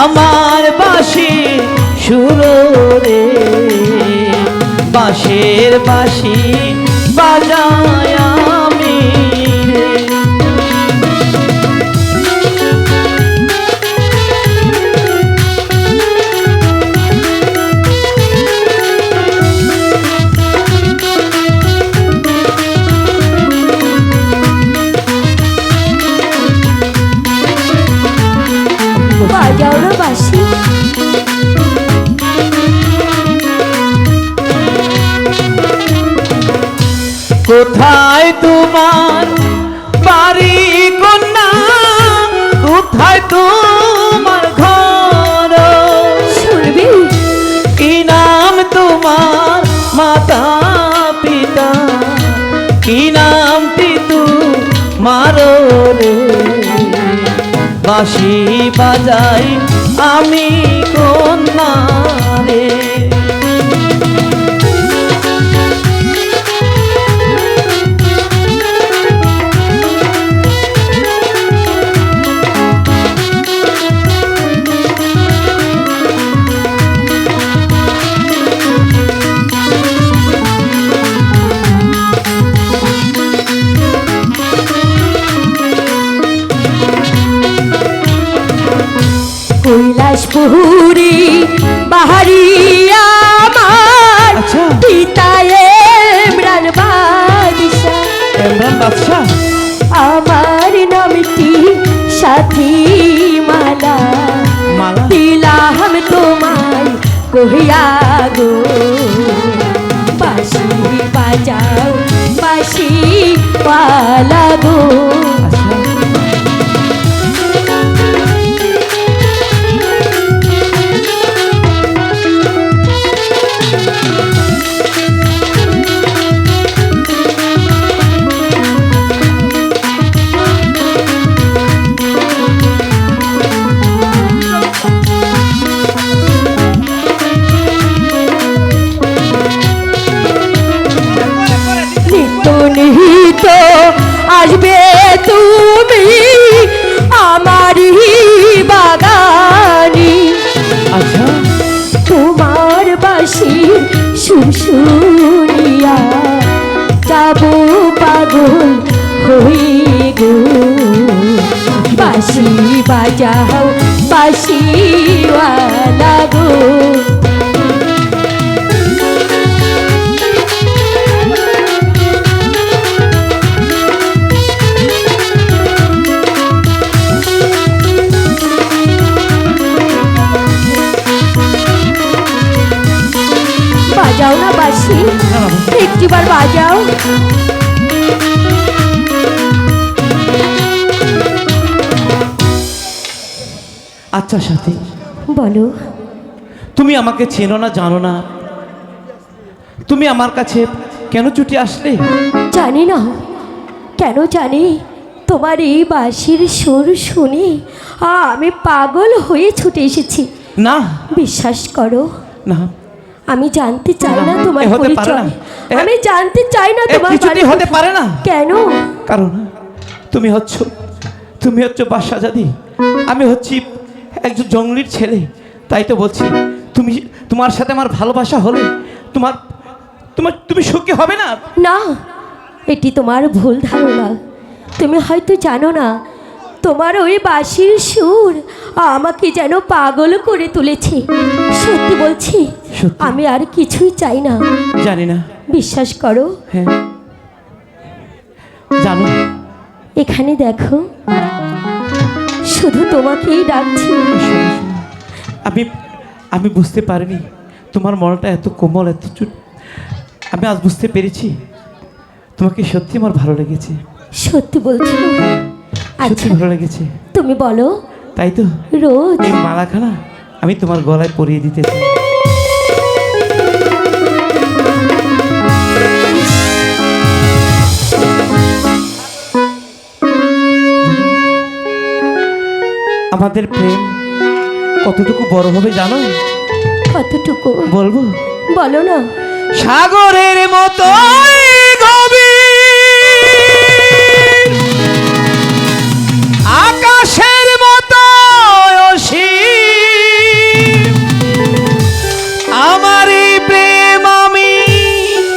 আমার বাঁশি সুরে বাঁশের বাঁশি বাজায় আমি রে। বাজাও না বাঁশি। কোথায় তোমার বাড়ি কন্যা কোথায় তোমার ঘর শুনবি কি নাম তোমার মাতা পিতা কি নামটি তোমার রে বাঁশি বাজাই আমি কন্যা রে। কৈলাসপুরী বাহারি আমার আচ্ছা। পিতা ইমরান বাদশাহ ইমরান বাদশাহ আমার নামটি সাথী মালা মালা দিলাম তোমায় কহিয়া গো বাঁশি বাজাও বাঁশি পালা গো। নিহিত আসবে তুমি আমারই বাগানি আচ্ছা তোমার বাঁশি শুনিয়া যাব পাগল হই গো বাঁশি বাজাও বাঁশিওয়ালা গো। বাজাও না বাঁশি একটিবার বাজাও। আচ্ছা সাথী, বলো। তুমি আমাকে চেনো না, জানো না, তুমি আমার কাছে কেন ছুটে আসলে? জানি না কেন, জানি তোমার এই বাঁশির সুর শুনে আমি পাগল হয়ে ছুটে এসেছি। না, বিশ্বাস করো, না, আমি জানতে চাই না না, তোমার এ হতে পারে পরিচয়। না। আমি জানতে চাই না তোমার কিছুতেই বাড়ি হতে কোথায়। পারে না। কেন? কারণ তুমি হচ্ছ বাদশাহজাদি, আমি হচ্ছি একজন জঙ্গলির ছেলে। তাই তো বলছি, তোমার সাথে আমার ভালোবাসা হলে তুমি সুখী হবে না। না, এটি তোমার ভুল ধারণা। তুমি হয়তো জানো না, তোমার ওই বাঁশির সুর আমাকে যেন পাগল করে তুলেছে। সত্যি বলছি, সত্যি? আমি আর কিছুই চাই না। জানি না। বিশ্বাস করো। হ্যাঁ, জানো, এখানে দেখো, শুধু তোমাকেই ডাকছি। আমি বুঝতে পারিনি তোমার মনটা এত কোমল, এত চুট। আমি আজ বুঝতে পেরেছি তোমাকে সত্যি আমার ভালো লেগেছে। সত্যি বলছি? সত্যি আচ্ছা, ভালো লেগেছে। তুমি বলো। তাই তো রোজ এই মালাখানা আমি তোমার গলায় পরিয়ে দিতে চাই। আমাদের প্রেম কতটুকু বড় হবে জানো? কতটুকু বলবো? বলো না। সাগরের মতো গভীর, আকাশের মতো অসীম, আমার এই প্রেম আমি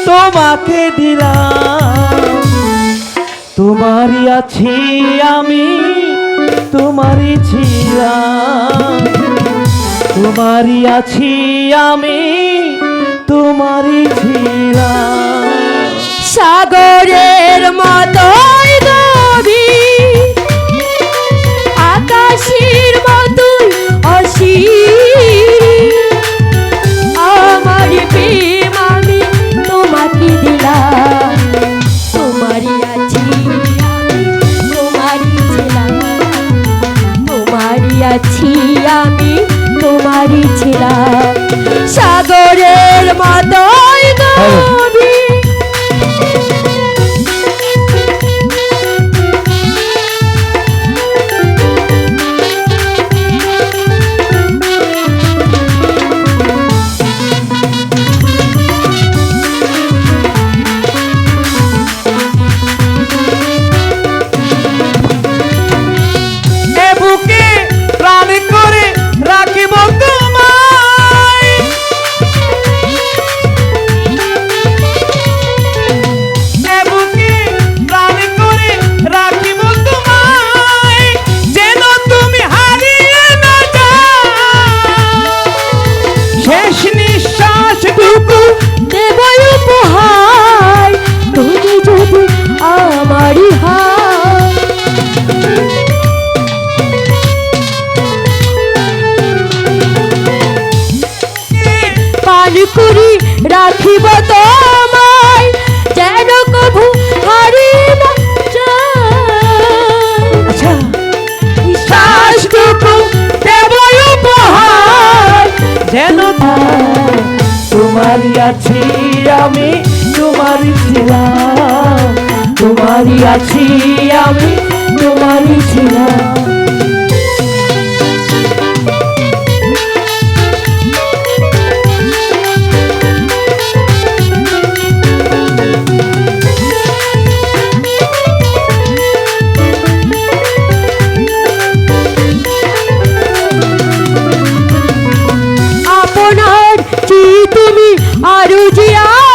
তোমাকে দিলাম। তোমারই আছি আমি, তোমারই ছিলাম, তোমারই আছি আমি, তোমারই ছিলাম। সাগরের মতোই গভীর, আকাশের মতোই অসীম, আমার প্রেম আমি তোমাকে দিলাম। তোমারই আছি আমি, তোমারই ছিলাম, তোমারই আছি আমি, তোমারই ছিলাম। সাগরের মতোই গভীর। এ বুকে প্রাণ করে রাখিব তোমায়, এ বুকে প্রাণ করে রাখিব তোমায়, যেন তুমি হারিয়ে না যাও। শেষ নিঃশ্বাসটুকু দেব উপহার, তুমি যদি আমারই হয়। পান করি রাখিব তোমায়, যেন কভু হারিয়ে না যায়। আচ্ছা, শ্বাসটুকু দেব উপহার, যেন তোমারই আছি আমি, তোমারই ছিলাম, তোমারই আছি আমি, তোমারই ছিলাম। আপনার কি তুমি আরো যে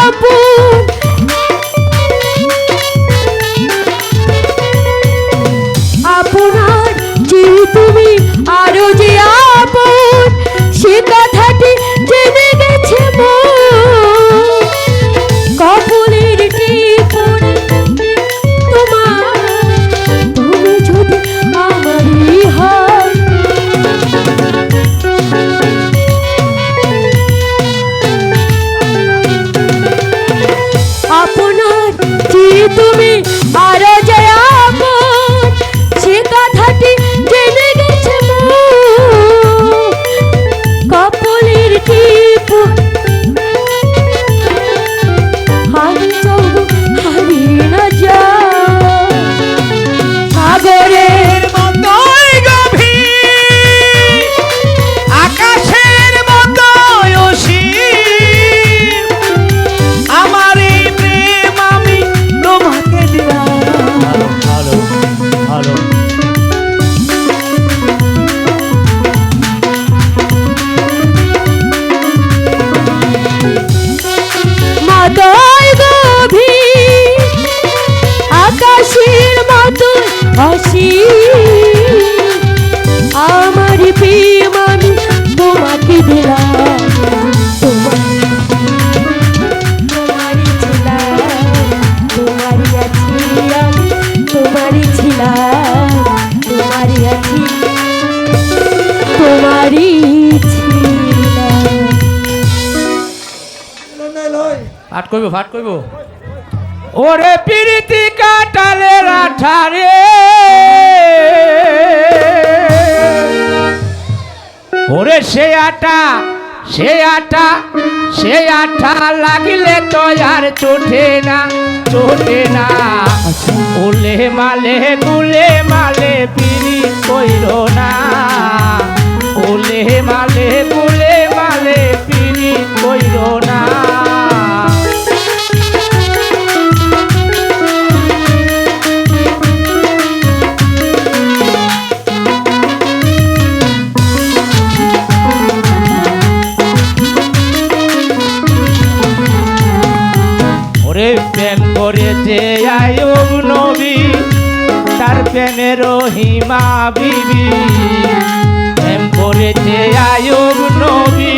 আপন, আপনার যে তুমি আরো যে আপন, সে কথাটি জেনে গেছে মন। কপালের টিপনে তোমার, তুমি যদি আমারই হয়। ফাট কইব ওরে পিরিতি কাটালের আঠারে ওরে সে আটা লাগিলে তো আর চোটে না ওলে মালে গুলে মালে পিরি কইর না ওলে মালে গুলে মালে পিরি কইর না ওরে প্রেম করেছে আয়ুব নবী তার প্রেমের রহিমা বিবি প্রেম করেছে আয়ুব নবী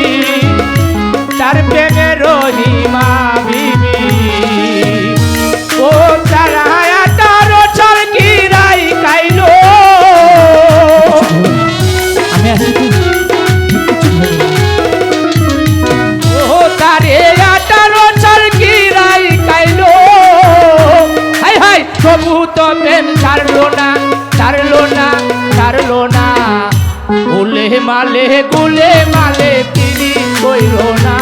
তার প্রেমের রহিমা বিবি ও তারা তার চরকি রাই কাইলো আমি আছি ও তারে আটারো চরকি রাই কাইলো হাই হাই প্রভু তো প্রেম ছাড়লো না উলে মালে গুলে মালে পিরি কইল না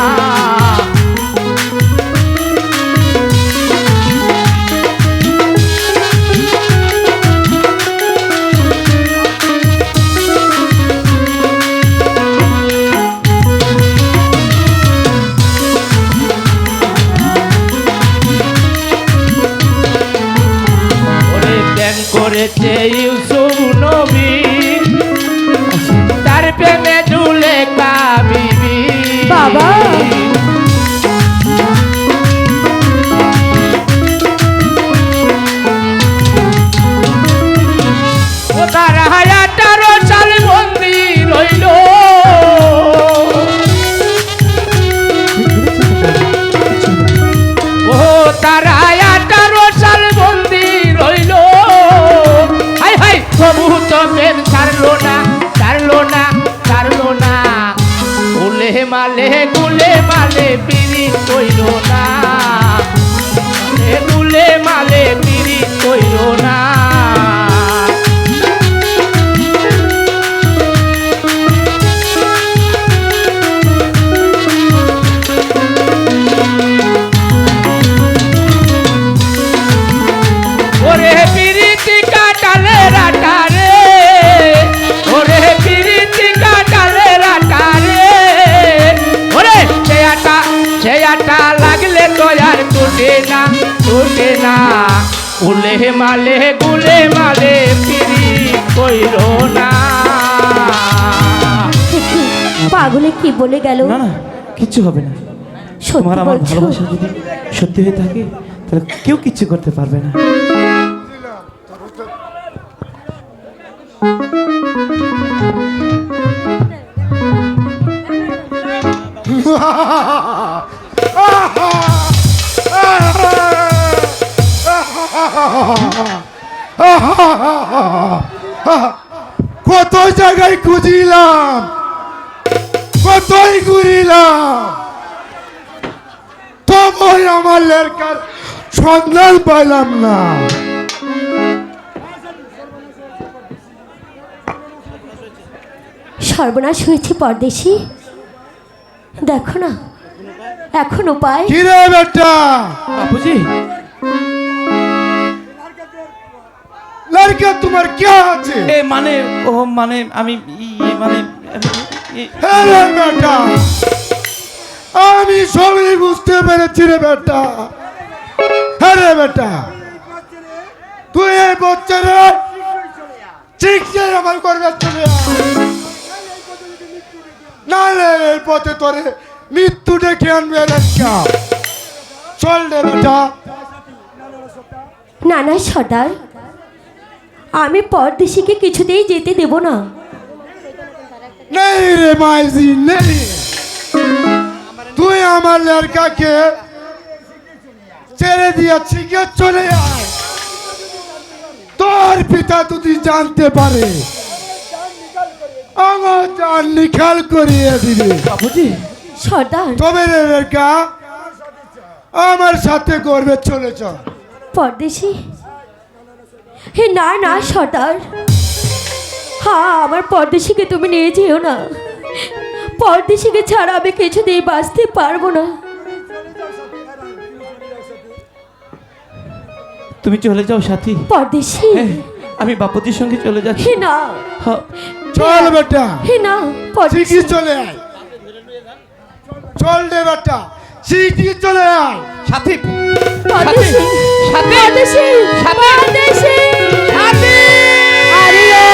করেছে ইউসুফ নবী তার প্রেমে ঝুলে কাবিবি বাবা ও তার হায়াটারো সাল বন্দি রইল ও তার হায়াটারো সাল বন্দি রইল প্রভু তো প্রেম ছাড়লো না উলে মালে গুলে মালে পিরি কইল না গুলে মালে পিরি কইল না ওরে পিরিতি কাটালে রাটারে ওরে পিরিতি কাটালে রাটারে ওরে সে আটা লাগলে তো আর টুটে না উলে মালে গুলে মালে পিরি কইল না পাগলে কি বলে গেল না না কিচ্ছু হবে না সত্যি তোমার আমার বলছো? ভালোবাসা যদি সত্যি হয়ে থাকে তাহলে কেউ কিচ্ছু করতে পারবে না কত জায়গায় খুঁজিলাম কতই ঘুরিলাম তবুই আমার লেরকার সন্ধান পাইলাম না সর্বনাশ হয়েছে পরদেশি দেখো না এখন উপায় কিরে বেটা বাপুজি लड़का तुम्हार क्या আছে এ মানে ও মানে আমি মানে আরে বেটা আমি সবই বুঝতে পেরেছি রে বেটা আরে বেটা তুই এই বাচ্চারে শিখছে আমার করবে চলে নালে এই পথে তোরে মৃত্যু ডেকে আনবে লড়কা চল রে বেটা না না সর্দার আমি পরদেশিকে কিছুতেই যেতে দেব না नहीं रे माइजी नहीं तू আমার লড়কাকে ছেড়ে দিয়া শিখে চলে আয় তোর পিতা যদি জানতে পারে আমার জান নিখাল করিয়ে দিবে বাপুজি সর্দার তবে রে লড়কা আমার সাথে গর্বে চলে চল। পরদেশি, হে না না সর্দার, হ্যাঁ আমার পরদেশিকে তুমি নিয়ে যেও না। পরদেশিকে ছাড়া আমি কিছুতেই বাঁচতে পারবো না। তুমি চলে যাও সাথী। পরদেশি, হ্যাঁ, আমি বাপতির সঙ্গে চলে যাচ্ছি। হে না, হ্যাঁ, চল বেটা, হে না পরদেশি, শিগগির চলে আয়। চল রে বেটা, শিগগির চলে আয়। সাথী, পরদেশি, সাথী, পরদেশি, পরদেশি, আরে ও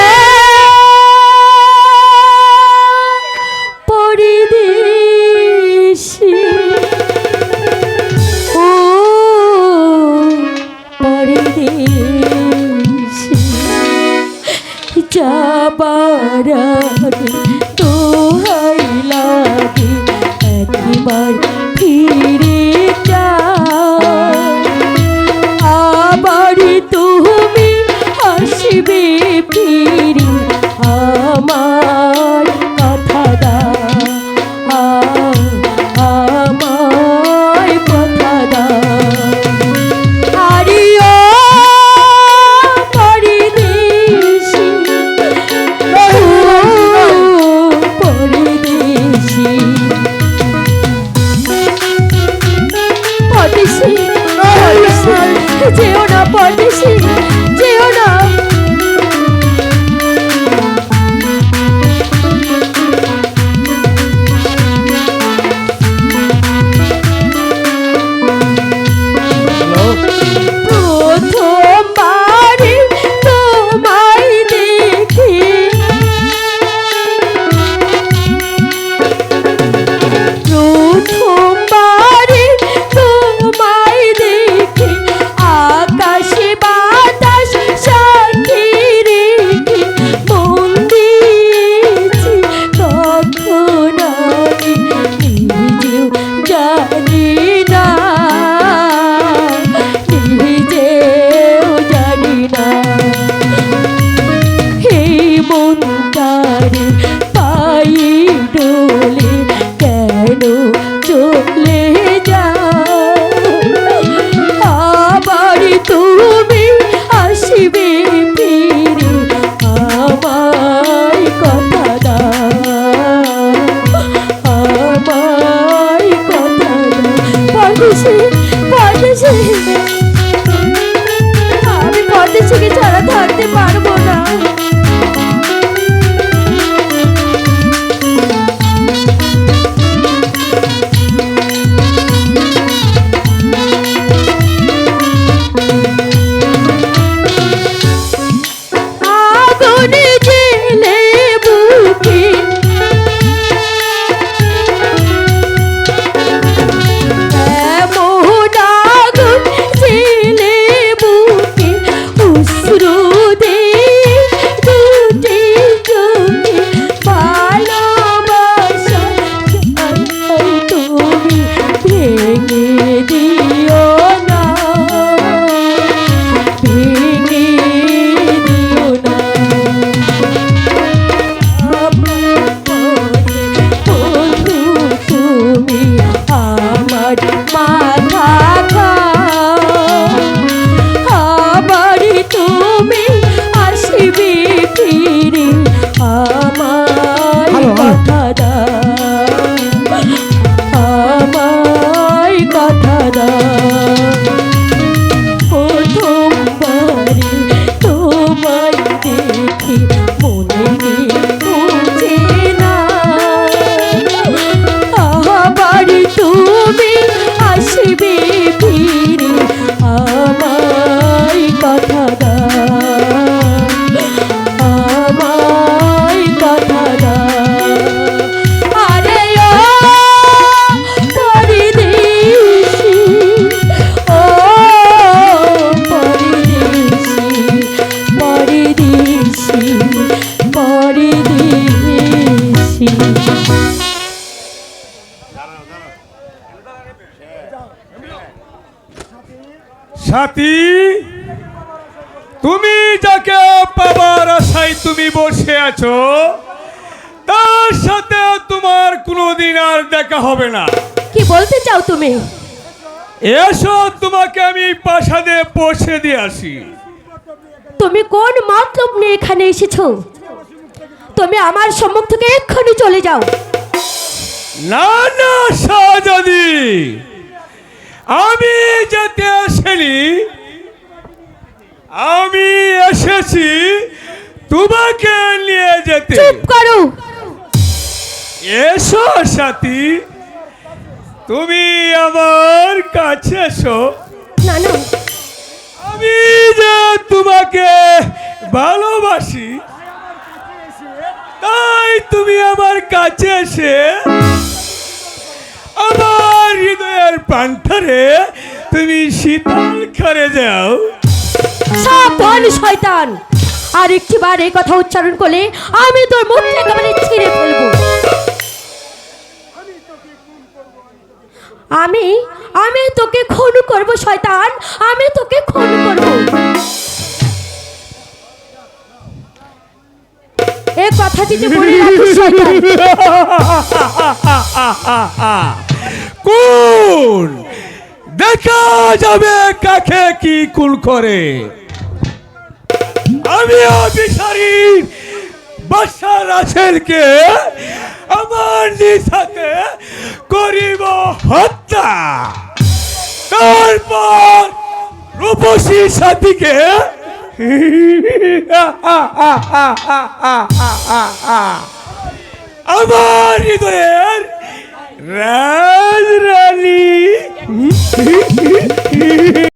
পরদেশি, ও পরদেশি, যাবার আগে দোহাই লাগে একবার ফিরে যাও। আবার তুমি আসবে ফিরে আমার কথা দাও, আমার কথা দাও। আরে ও পরদেশি, ও পরদেশি, পরদেশি, পরদেশি, যেও না পরদেশি, যেও না। প্রথমবারে তোমায় দেখি প্রথমবারে তোমায় দেখি আকাশে বাতাস সাথে রেখে মন দিয়েছি তখন আমি নিজেও জানি না, নিজেও জানি না। এই মনটারে পায়ে ডোলে কেন চলে যাও। আবার তুমি আসবে ফিরে আমায় কথা দাও, আমায় কথা দাও। পরদেশি, পরদেশি, আমি পরদেশিকে ছাড়া থাকতে পারবো না। আগুন জেলে বুকে এমন আগুন জেলে বুকে অশ্রু দিয়ে দুটি চোখে ভালোবাসা চাই তুমি ভেঙে দিও না, ভেঙে দিও না। বন্ধু তুমি আমার মাথা খাও, আবার তুমি আসবে ফিরে আমায় কথা দাও, আমায় কথা দাও। প্রথমবারে তোমায় দেখি মনে বুঝে না, আবার তুমি আসবে ফিরে আমায় কথা দাও, আমায় কথা দাও। আরে ও পরদেশি, ও পরদেশি, পরদেশি, পরদেশি। সাথী, তুমি যাকে পাবার আশায় তুমি বসে আছো তার সাথে তোমার কোনোদিন আর দেখা হবে না। কি বলতে চাও তুমি? এসো তোমাকে আমি প্রাসাদে পৌঁছে দিয়ে আসি। তুমি কোন মতলব নিয়ে এখানে এসেছো? তুমি আমার সম্মুখ থেকে এক্ষুনি চলে যাও। না না শাহজাদি, আমি যেতে আসিনি, আমি এসেছি তোমাকে নিয়ে যেতে। চুপ করো। এসো সাথী, তুমি আমার কাছে এসো। না না, আমি যে তোমাকে ভালোবাসি, তাই তুমি আমার কাছে এসে আমার হৃদয়ের প্রান্তরে তুমি শীতল করে যাও। সাবধান শয়তান, আর একটি বার এই কথা উচ্চারণ করলে আমি তোর মুখ থেকে একেবারে ছিঁড়ে ফেলবো। আমি তোকে খুন করব শয়তান, আমি তোকে খুন করব। এই কথা যদি বলে রাখিস শয়তান। কোন দেখা যাবে কাকে কি কুল করে। আমি অবিচারী বাদশা রাসেলকে আমার নিজ হাতে করিব হত্যা, তারপর রূপসী সাথীকে আমার হৃদয়ের রাজরানী